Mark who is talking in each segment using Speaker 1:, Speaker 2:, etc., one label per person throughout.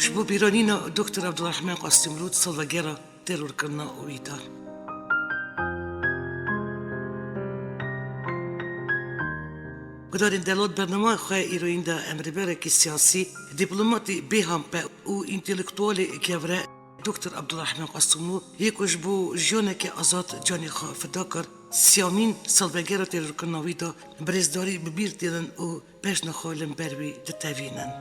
Speaker 1: شبو بیرانینا دکتر عبدالرحمن قاسملو سالوگرا ترور کرنا ویدا. گذارین دلات برنامه خواهی ایران دا امریبره که سیاسی دیپلماتی بیهم به او انتلکتوالی گوره دکتر عبدالرحمن قاسملو یکوش بو جونه که آزاد جانی خواه فدا کرد سیامین سالوگرا ترور کرنا ویدا برزداری ببیر دیدن او پیش نخوالن بروی دتوینن.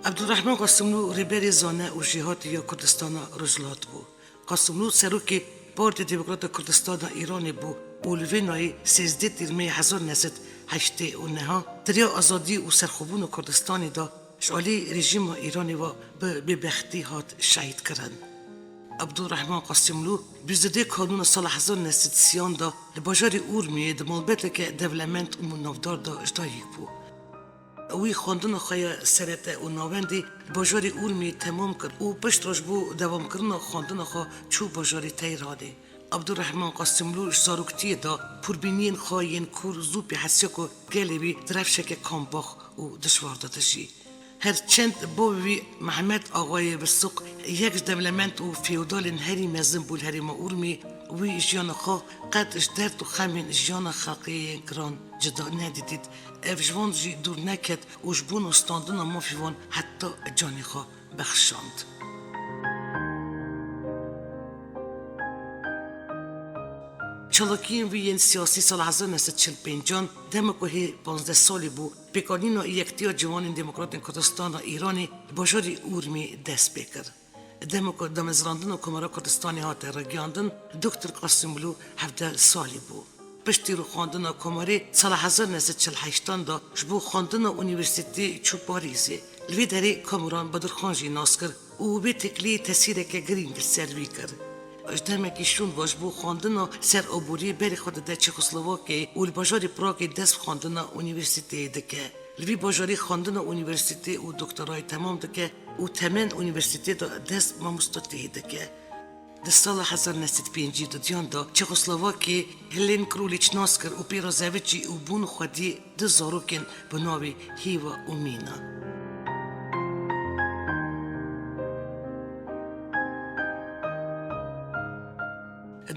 Speaker 1: عبدالرحمن قاسملو ریبری زانه و جهات یا کردستان رجلات بو. قاسملو سروکی پارتی دموکرات کردستان ایرانی بو اولوینای 13 تیرمه 1989 دریا آزادی و سرخوبون کردستانی دا شعالی رژیم ایرانی و به بختی هات شهید کرن. عبدالرحمن قاسملو بیزده کانون سال 1930 دا لباجاری اورمی دمالبت که دولمنت و منافدار دا اجدایی بو. اوی خواندن خواهی سرطه و ناوندی باجاری اورمی تمام کرد و پشت راش بو دوام کردن خواندن خواه چو باجاری تیرانی. عبدالرحمن قاسملو زاروکتی دا پربینین خواهین کور زوپی حسیکو گلیوی درفشک کامباخ و دشوار دادشی. هرچند بوی محمد آقای بسوق یک دولمنت و فیودال هری مزن بول هری ما اورمی وی جیان خواه قد اشدرد و خمین جیان خلقی گران جدا ندیدید افجوان جی دور نکد و جبون و ستاندن ما فیوان حتی جانی خواه بخشاند. چالاکین وی سیاسی سال 1945 دمکوهی 15 سالی بو بکانین و یکتیا جوان دموکرات کردستان ایرانی باجاری اورمی دست بکر. دمکو دمزراندن و کمرا کردستانی هات رگیاندن دکتر قاسملو 17 سالی بو. پشتی رو خواندن کماری سال 1948 دا جبو خواندن اونیورسیتی چو پاریزی. لوی داری کامران بدرخانجی ناس کر و به تکلی تاثیر که گرینگ سروی کر. اجدامکی شون باش بو خواندن سر عبوری بری خود در چکسلواکی و باجاری پراگ دست خواندن اونیورسیتی دکه. لوی باجاری خواندن اونیورسیتی و دکترای تمام دکه و تمن اونیورسیتی دا دست مامستاتی دکه. در سال 1905 دیان دا چکسلواکی هلین کرولیچ ناسکر و پیرازویچی و بون خودی ده زاروکن بناوی هیوا و مینا.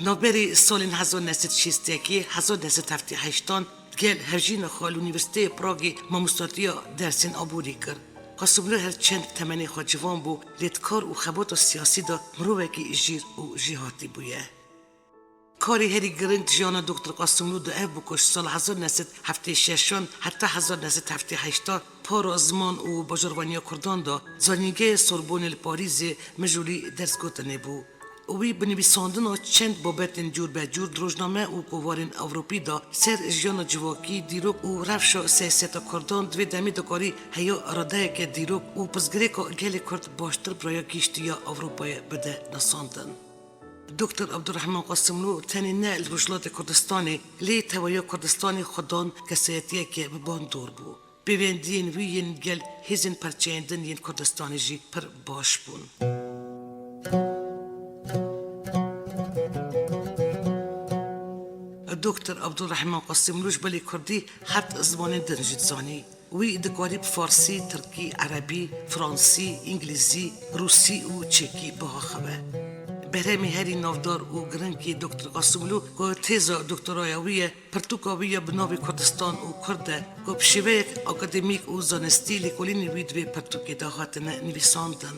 Speaker 1: نوبری سال 1961 1978 گل هجین خال اونیورسیته پراگی ماموستاتیا درسین عبوری کرد. قاسملو هر چند تمنی خود جوان بو لیدکار و خبات سیاسی دا مروکی جیر و جهاتی بویه. کاری هری گرنگ جیان دکتر قاسملو دا اف بکش سال 1976 حتی 1978 پار زمان و باجروانی کردان دا زانیگه سوربون پاریزی مجولی درس گوتنه بو. وی بنویساندن چند بابتن جور به جور روزنامه و قوارن اوروپی دا سر جیان جواکی دیروک و رفشا سیاست کردان دوی دمی دکاری هیا راده که دیروک و پزگره که گل کرد باشتر برای کشتی اوروپای بده نساندن. دکتر عبدالرحمن قاسملو تنی نه الوجلات کردستانی لی تویا کردستانی خودان کسیتیه که ببان دور بو. بیوندین ویین گل هزین پرچیندن ین کردستانی جی پر باش بون. دکتر عبدالرحمن قاسملوش بلی کردی حد زبان دنجید زانی. وی دکاری فارسی، ترکی، عربی، فرانسی، انگلیزی، روسی و چکی بها خبه. برهمی هری نافدار و گرنگی دکتر قاسملو که تیزا دکترایویه پرتوکاویه بناوی کردستان و کرده که بشیوه اکادمیک و زانستی لیکولینی ویدوی پرتوکی دا هاتنه نویساندن.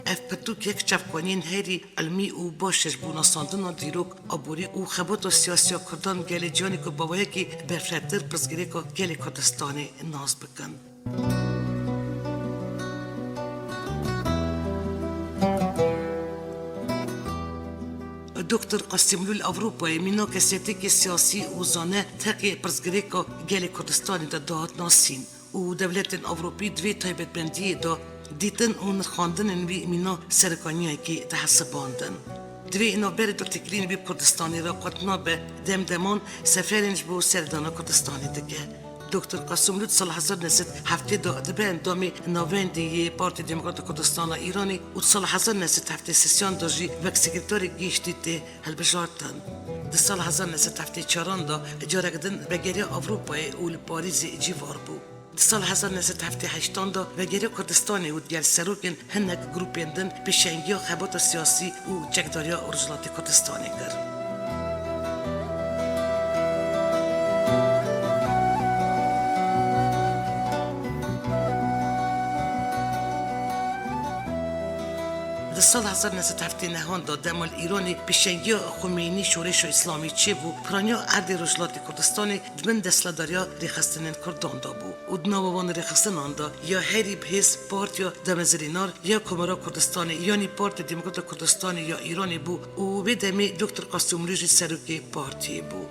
Speaker 1: اف پرتوک یک چفقانین هری علمی و باشش بوناساندن دیروک عبوری و خبات و سیاسی کردان گل جانی که باویه که برفرتر پرزگیری که گل کردستانی ناز بکن. دکتر قاسملو الاوروپایی مینا کسیتی که سیاسی و زانه تقی پرزگیری که گل کردستانی دا داد ناسین و دولت اوروپی دوی تایبت بندی دا دیتن و نرخاندن وی مینا سرکانیه که تحسباندن. دوی اینا برد و تکرین وی کردستانی را قطنا به دمدمان سفرینج بو سردانا کردستانی دگه. دکتر قاسملو سال 1970 دبه اندامی نواندی پارتی دموکرات کردستان ایرانی و سال 1970 داجی وک سکرتاری گیشتی ته هلبجارتن. در سال 1974 دا اجاره کردن بگیری اروپای اول پاریز جیوار بود. در سال 1978 دا وگیری کردستانی و دیگر سروکن هنگ گروپیندن پیشنگی خبات سیاسی و چکداریا ارجلات کردستانی کرد. در سال 1979 دا دمال ایرانی پیشنگی خمینی شورش اسلامی چه بو پرانیا عرد رجلات کردستانی دمن دستلداریا ریخستنین کردان دا بو و دناوان ریخستنان دا یا هری بهیس پارتیا دمزرینار یا کمرا کردستانی یعنی پارت دموکرات کردستانی یا ایرانی بو و بدمی دکتر قاسملو سروکی پارتی بو.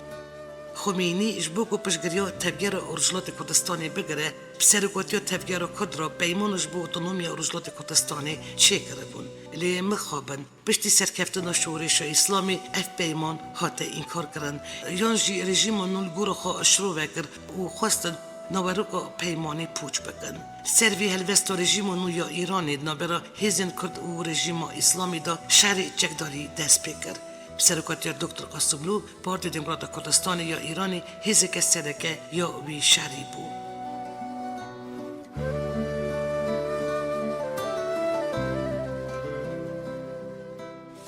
Speaker 1: خمینی جبوکو پشگریا تفگیر ارجلات کردستانی بگره بسرکوتیا تفگیر کرد را پیمانش بو اتونومیا ارجلات کردستانی چه کربون لی مخابن پشتی سرکفتنا شورش اسلامی اف پیمان هاته اینکار کرن یانجی رژیم نولگور خواه شروع وکر و خواستن نوروکا پیمانی پوچ بکن. سروی هلوست رژیم نو یا ایرانی نابرا هیزن کرد و رژیم اسلامی دا شهر چکداری دست بکر. سرکاتیا دکتر قاسملو پارتی دموکرات کردستان یا ایرانی هیزک سرکه یا وی شهری بو.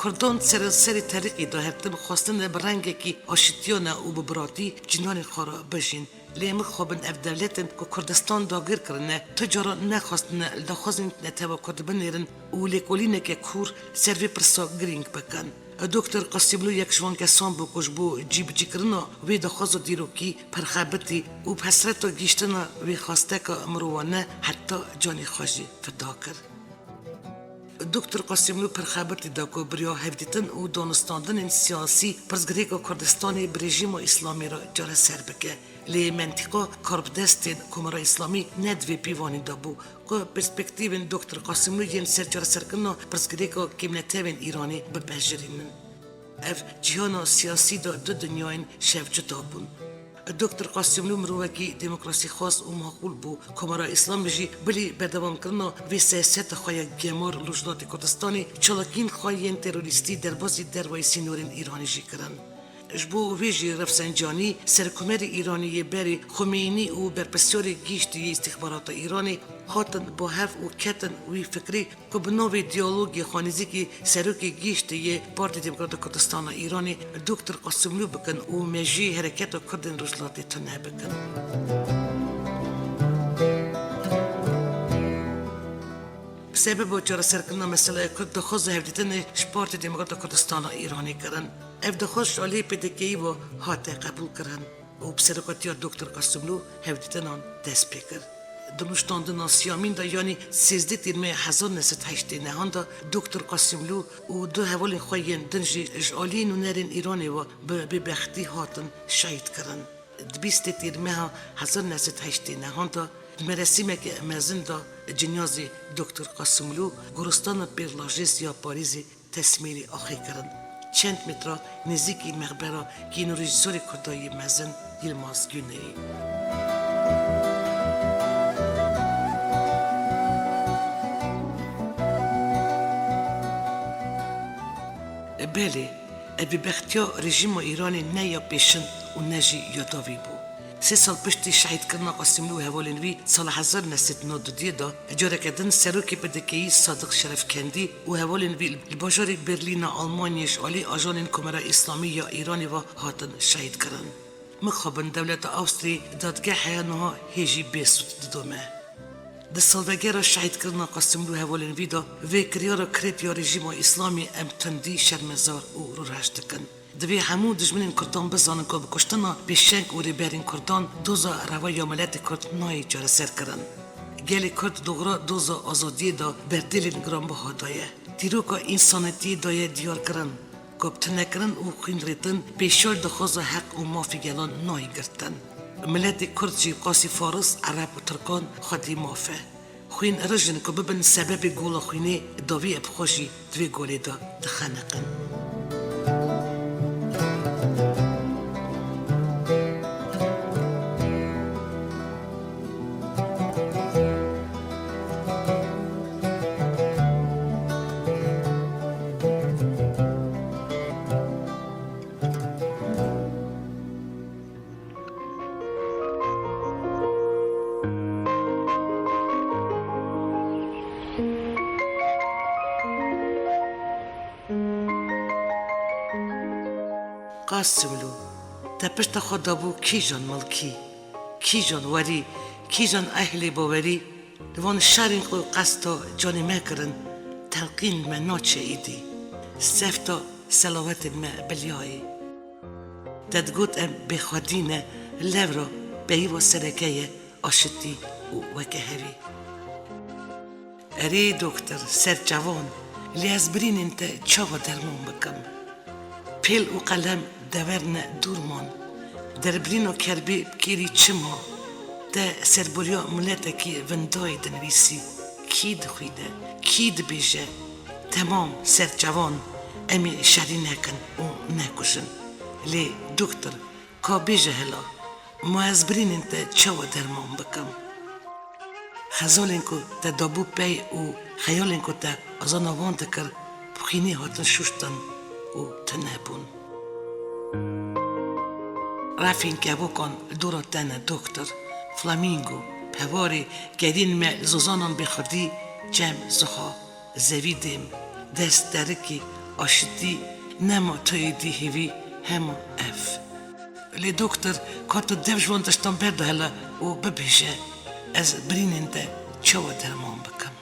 Speaker 1: کردان سری طریقی دا هرتم خواستن برنگه کی آشتیانه و ببراتی جنان خارا بجین. لیم خوابن اف دولتن که کردستان داگر کرنه تجارا نخواستن لخوازن نتوا کرد بنیرن و لیکولینه که کور سروی پرسا گرینگ بکن. دکتر قاسملو یک جوان کسان بو کش بو جیب جیکرنا وی دخوازو دیروکی پرخابتی و پسرتو گیشتنا وی خواسته که مروانه حتی جانی خواجی فدا کرد. دکتر قاسملو پرخابتی دا که بریا هفدیتن و دانستاندن سیاسی پرزگریگا کردستانی برژیم اسلامی را جاره سر بکه. لی منطقه کاربدستین کمرا اسلامی ندوی پیوانی دا بو که پرسپکتیوین دکتر قاسملو ین سر جاره سرکرنا پرزگریگا کمنتوین ایرانی ببجرینن. اف جهان سیاسی دا دو دنیاین شف جدا بون. دکتر قاسملو مروکی دموکراسی خاص و معقول بو کمرا اسلام بجی بلی بردوام کرنا وی سیاست خواه گمار لجنات کردستانی چلاکین خواهین تروریستی در بازی دروایسی نورین ایرانی جی کرن. جبو ویجی رفسنجانی سرکمر ایرانی بری خمینی و برپسیار گیشتی استخبارات ایرانی هاتن با حرف و کتن وی فکری که بناوی دیالوگی خانیزی که سروکی گیشتی پارتی دموکرات کردستان ایرانی دکتر قاسملو بکن و مجی حرکت کردن رجلات تنه بکن. بسبب جار سرکنا مسئله کرد دخواست هفدیتن شپارت دموکرات کردستان ایرانی کرن. اف دخواست شالی پیدکی و هاته قبول کرن و بسرکاتی دکتر قاسملو هفدیتن آن دست بکر. دمشتاندن سیامین دا یعنی 13 تیرمه 1989 دا دکتر قاسملو و دو حوال خواهین دنجی اجعالین و نرین ایرانی و به بختی هاتن شهید کرن. 20 تیرمه 1989 دا مراسمه که مزن دا جنازه دکتر قاسملو گرستان پیرلاژیس یا پاریزی تسمیری آخی کرن. چند متر نزدیکی مقبره که رژیسور کردای مزن یلماز گونه‌ای. بله، ابی بختیا رژیم ایرانی نه یا پیشن و نجی یاداوی بود. 3 سال پشتی شهید کردن قاسملو حوالین وی سال 1992 دا اجاره کردن سروکی پدکهی صادق شرفکندی و حوالین وی الباجار برلین آلمانیش عالی آجان کمره اسلامی یا ایرانی و هاتن شهید کردن. مخابن دولت آوستری دادگاه حیانها هیجی بیسود دادومه. در سالوگر شهید کردن قاسملو حوالین وی دا وی کریار کرد یا رژیم اسلامی امتندی شرمزار و رو رشد کن. دوی همو دجمنین کردان بزانن که بکشتنا بیشنگ و ریبرین کردان دوزا روای ملت کرد نای جاره سر کرن. گلی کرد دوغرا دوزا آزادی دا بردیلین گرام بها دایه. تیروکا انسانیتی دایه دیار کرن. کبتنه کرن و خین ریتن پیشال دخوز حق و مافی گلان نای گرتن. ملت کرد جی قاسی فارس عرب و ترکان خودی مافه. خوین رجن که ببن سبب گولا خوینه داوی ابخوشی دوی گولی دا دخانقن. قاسملو تا پشت خدا بو کی جان ملکی کی جان وری کی جان اهلی باوری دوان شرین قو قصدا جانی مکرن تلقین من ناچه ایدی سفتا سلاوت ما بلیایی تدگوت ام بخوادینه لورا بهیوا سرکه آشتی و وکهوی اری دکتر سر جوان لی از برین انت چاوا درمون بکم پیل و قلم دورن دورمان در برین و کربی بکیری چما ده سربوریا ملتا کی وندای دنویسی کی دخویده کی دبیجه تمام سر جوان امی شری نکن و نکشن لی دکتر کا بیجه هلا ما از برین انت چاوا درمون بکم خزالین کو تا دابو پی و خیالین کو تا ازان آوان دکر بخینی هاتن شوشتن و تنبون رافین که بکن دورا تن دکتر فلامینگو پواری گرین ما زوزانان بخوردی جم زخا زویدیم دست درکی آشتی نما توی دی هیوی همو اف لی دکتر کاتو دفجوان داشتان برده هلا و ببیشه از بریننده چوا درمان بکم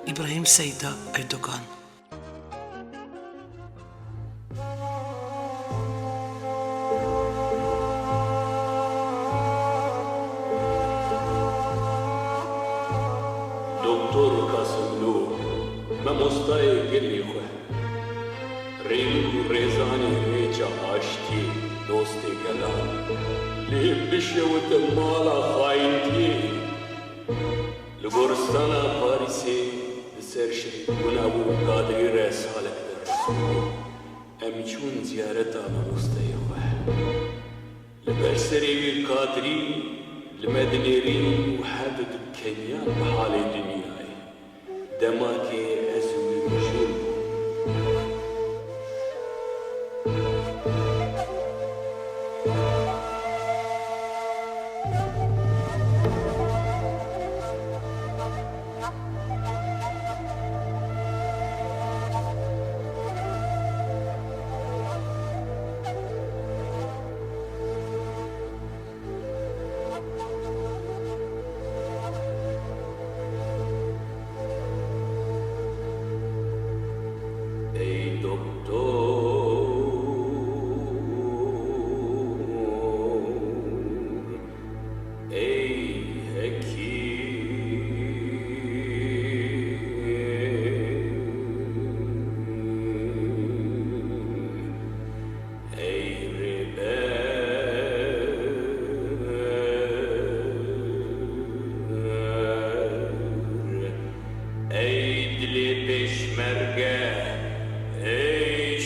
Speaker 1: ابراهیم سیدا ایردوغان
Speaker 2: دکتر قاسملو من مستای گلی خواه ریلو ریزانی ریچا آشتی دوستی گلا لی بشوت مالا خاینتی لگرستانا پاریسی سرشی گنابو قادری رسالک در امچون زیارتا من مستای خواه لبرسری بی قادری لمدنيرين وحدد بكيان بحال دنياي دماكي أزوي مجول ای دل پشمرگه ای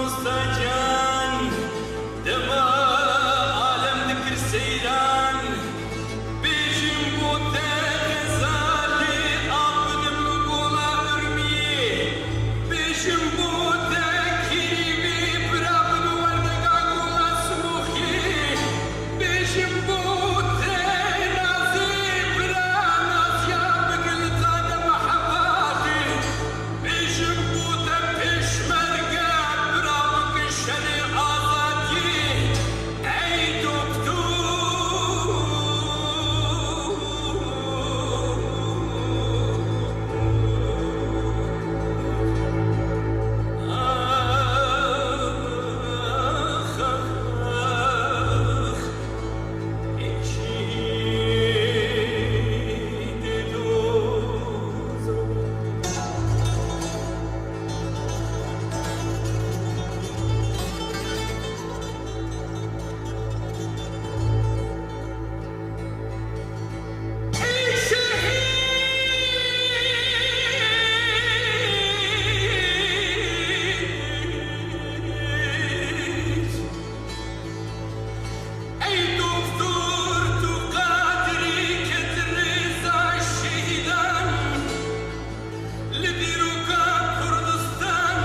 Speaker 2: مستجان دما عالم ذكر سيران بيجم بوتا غزالي عبد مقولا ارمي بيجم بوتا كيمي برابن وردقا قولا سموخي بيجم بوتا نازي براناس يا بقلتا محباتي بيجم بوتا بيشمرقا برابك الشري آزادي اي ای دکتر تو قادری که ترزا شهیدان لدیروکا کردستان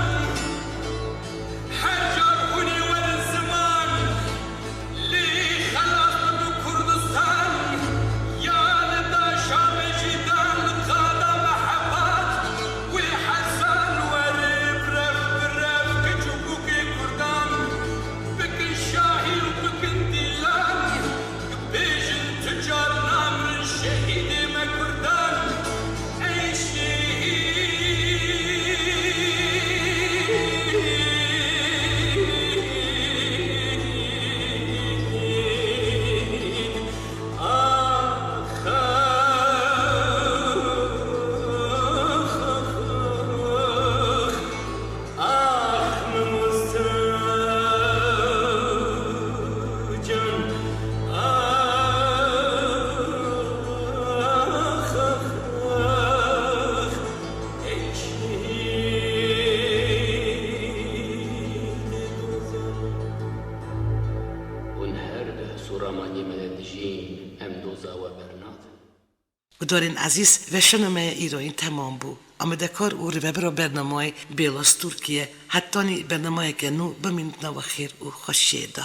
Speaker 2: هر جا کنی والزمان لی خلاص دو کردستان یاد دا شام جیدان قادا محبات وی حسن وری برف برف کچوکوک کردان بکن شاهی و بکن دیلان بیجن تجار نامر شهید مکردان ای شهید آخ آخ مستجان آخ ای شهید اون هر به سورامانی ملدجین ام دوزا و برناد
Speaker 1: گدارین عزیز و شنمه ایرانی تمام بو. آمده کار او رو برای برنامه بیلاس ترکیه حتی برنامه که نو بمینت نو خیر و خوشیده.